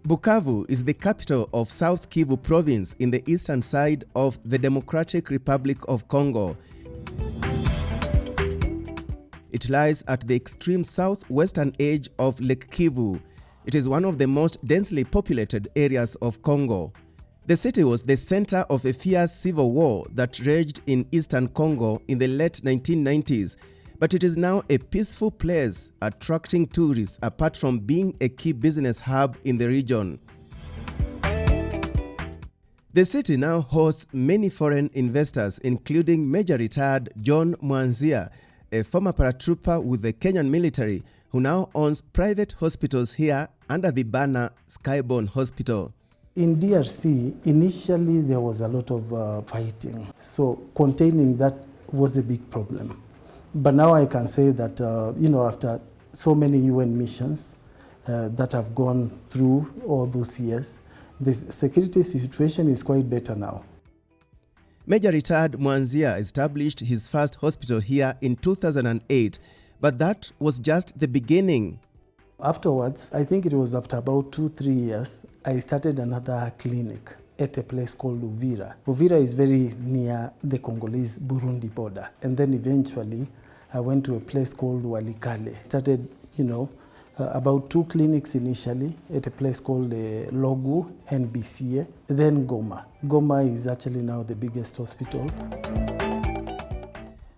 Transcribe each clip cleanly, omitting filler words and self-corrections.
Bukavu is the capital of South Kivu province in the eastern side of the Democratic Republic of Congo. It lies at the extreme southwestern edge of Lake Kivu. It is one of the most densely populated areas of Congo. The city was the center of a fierce civil war that raged in eastern Congo in the late 1990s, but it is now a peaceful place attracting tourists apart from being a key business hub in the region. The city now hosts many foreign investors, including Major Retired John Mwanzia, a former paratrooper with the Kenyan military who now owns private hospitals here under the banner Skyborne Hospital. In DRC, initially there was a lot of fighting, so containing that was a big problem. But now I can say that, after so many UN missions that have gone through all those years, the security situation is quite better now. Major Retired Mwanzia established his first hospital here in 2008, but that was just the beginning. Afterwards, I think it was after about 2-3 years, I started another clinic at a place called Uvira. Uvira is very near the Congolese-Burundi border. And then eventually, I went to a place called Walikale. Started, about 2 clinics initially at a place called Logu and BCA, then Goma. Goma is actually now the biggest hospital.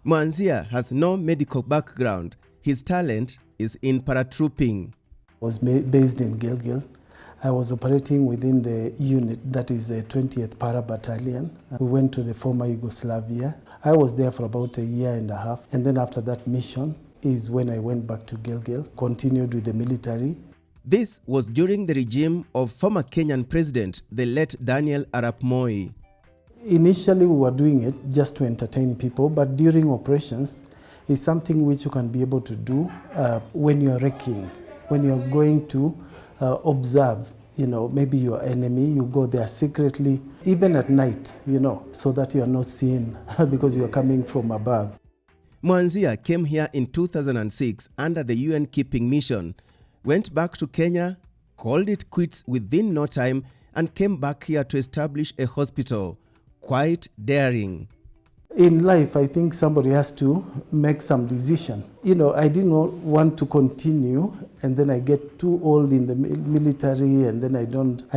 Mwanzia has no medical background. His talent is in paratrooping. I was based in Gilgil. I was operating within the unit that is the 20th Para Battalion. We went to the former Yugoslavia. I was there for about 1.5 years, and then after that mission is when I went back to Gilgil, continued with the military. This was during the regime of former Kenyan president, the late Daniel Arap Moi. Initially we were doing it just to entertain people, but during operations is something which you can be able to do when you're wrecking, when you're going to observe, maybe your enemy, you go there secretly, even at night, so that you're not seen because you're coming from above. Mwanzia came here in 2006 under the UN keeping mission, went back to Kenya, called it quits within no time, and came back here to establish a hospital. Quite daring. In life, I think somebody has to make some decision. I didn't want to continue, and then I get too old in the military, and then I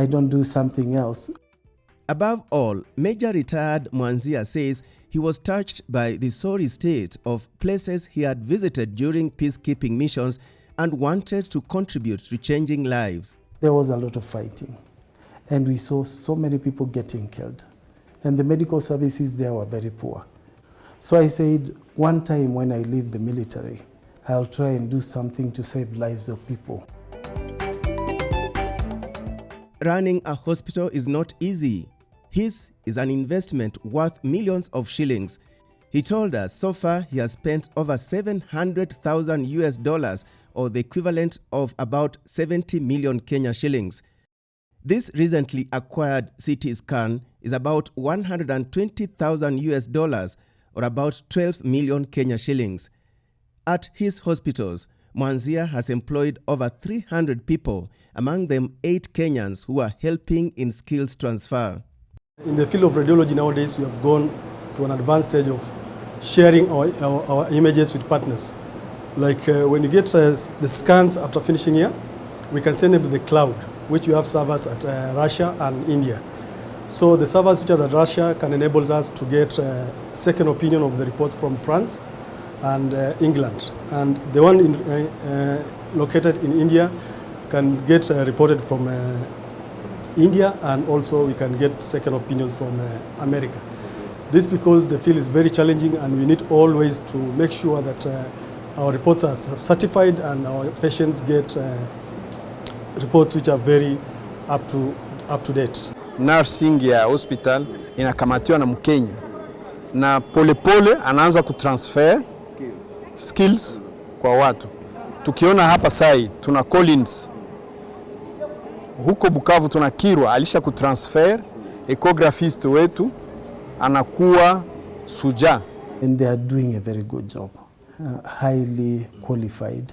don't do something else. Above all, Major Retired Mwanzia says he was touched by the sorry state of places he had visited during peacekeeping missions and wanted to contribute to changing lives. There was a lot of fighting, and we saw so many people getting killed. And the medical services there were very poor. So I said, one time when I leave the military, I'll try and do something to save lives of people. Running a hospital is not easy. His is an investment worth millions of shillings. He told us so far he has spent over $700,000 or the equivalent of about 70 million Kenya shillings. This recently acquired CT scan is about $120,000 or about 12 million Kenya shillings. At his hospitals, Mwanzia has employed over 300 people, among them 8 Kenyans who are helping in skills transfer. In the field of radiology nowadays, we have gone to an advanced stage of sharing our images with partners. Like when you get the scans after finishing here, we can send them to the cloud, which we have servers at Russia and India. So the servers which are at Russia can enable us to get second opinion of the reports from France and England. And the one located in India can get reported from India, and also we can get second opinions from America. This because the field is very challenging, and we need always to make sure that our reports are certified and our patients get reports which are very up to date. Nursing ya hospital inakamatiwa na Mkenya, na polepole anaanza kutransfer skills kwa watu. Tukiona hapa sai tuna Collins, huko Bukavu tuna Kirwa alisha kutransfer, echographist wetu anakuwa Suja. And they are doing a very good job, highly qualified,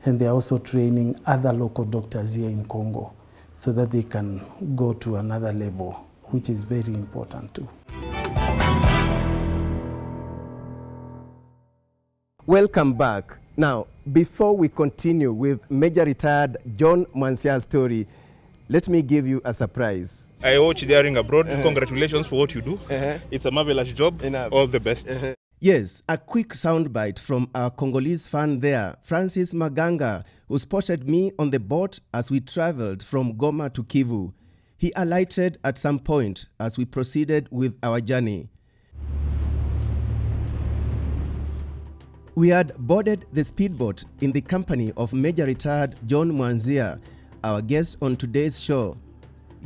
and they are also training other local doctors here in Congo so that they can go to another level, which is very important too. Welcome back. Now, before we continue with Major Retired John Mwanzia's story, let me give you a surprise. I watch Daring Abroad. Congratulations for what you do. It's a marvelous job. All the best. Yes, a quick soundbite from our Congolese fan there, Francis Maganga, who spotted me on the boat as we traveled from Goma to Kivu. He alighted at some point as we proceeded with our journey. We had boarded the speedboat in the company of Major Retired John Mwanzia, our guest on today's show.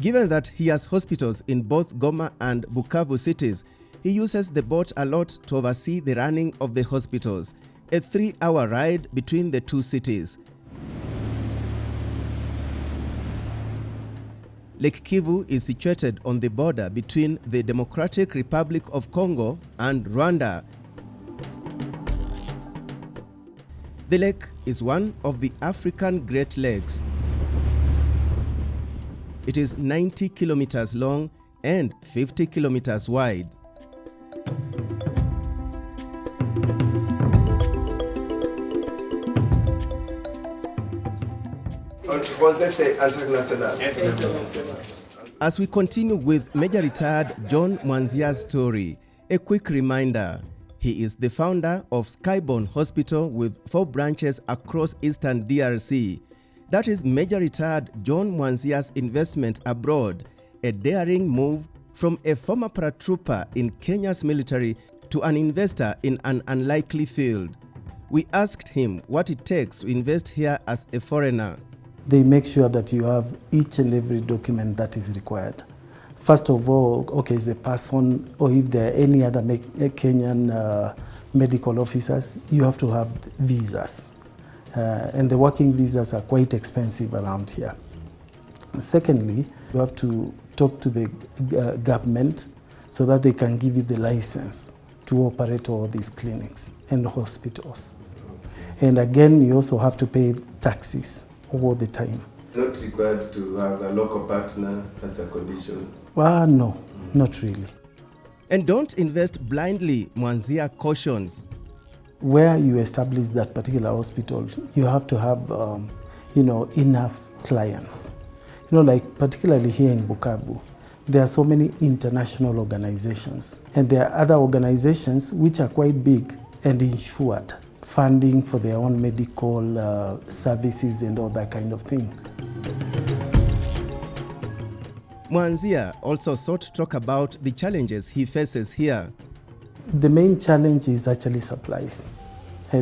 Given that he has hospitals in both Goma and Bukavu cities, he uses the boat a lot to oversee the running of the hospitals, a 3-hour ride between the two cities. Lake Kivu is situated on the border between the Democratic Republic of Congo and Rwanda. The lake is one of the African Great Lakes. It is 90 kilometers long and 50 kilometers wide. As we continue with Major Retired John Mwanzia's story, a quick reminder. He is the founder of Skyborne Hospital with 4 branches across eastern DRC. That is Major Retired John Mwanzia's investment abroad, a daring move from a former paratrooper in Kenya's military to an investor in an unlikely field. We asked him what it takes to invest here as a foreigner. They make sure that you have each and every document that is required. First of all, okay, is a person, or if there are any other Kenyan medical officers, you have to have visas. And the working visas are quite expensive around here. Secondly, you have to talk to the government so that they can give you the license to operate all these clinics and hospitals. And again, you also have to pay taxes all the time. Not required to have a local partner as a condition? Well, no, not really. And don't invest blindly, Mwanzia cautions. Where you establish that particular hospital, you have to have, enough clients. Like particularly here in Bukavu, there are so many international organizations, and there are other organizations which are quite big and insured, funding for their own medical services and all that kind of thing. Mwanzia also sought to talk about the challenges he faces here. The main challenge is actually supplies,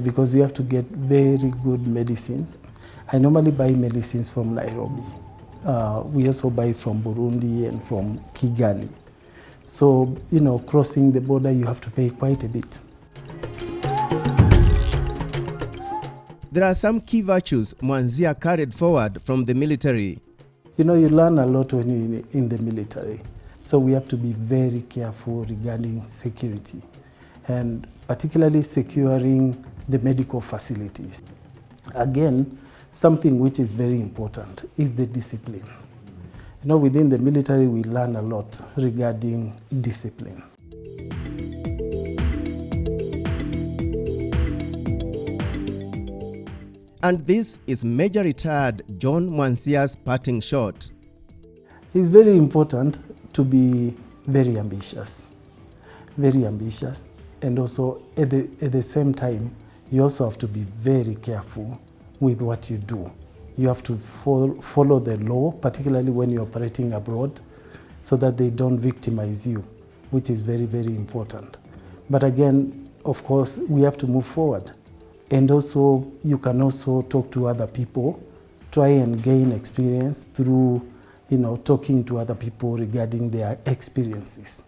because you have to get very good medicines. I normally buy medicines from Nairobi. We also buy from Burundi and from Kigali. So, crossing the border, you have to pay quite a bit. There are some key virtues Mwanzia carried forward from the military. You learn a lot when you're in the military. So we have to be very careful regarding security, and particularly securing the medical facilities. Again, something which is very important is the discipline. Within the military, we learn a lot regarding discipline. And this is Major Retired John Mwanzia's parting shot. It's very important to be very ambitious, and also at the same time, you also have to be very careful with what you do. You have to follow the law, particularly when you're operating abroad, so that they don't victimize you, which is very, very important. But again, of course, we have to move forward. And also, you can also talk to other people, try and gain experience through, talking to other people regarding their experiences.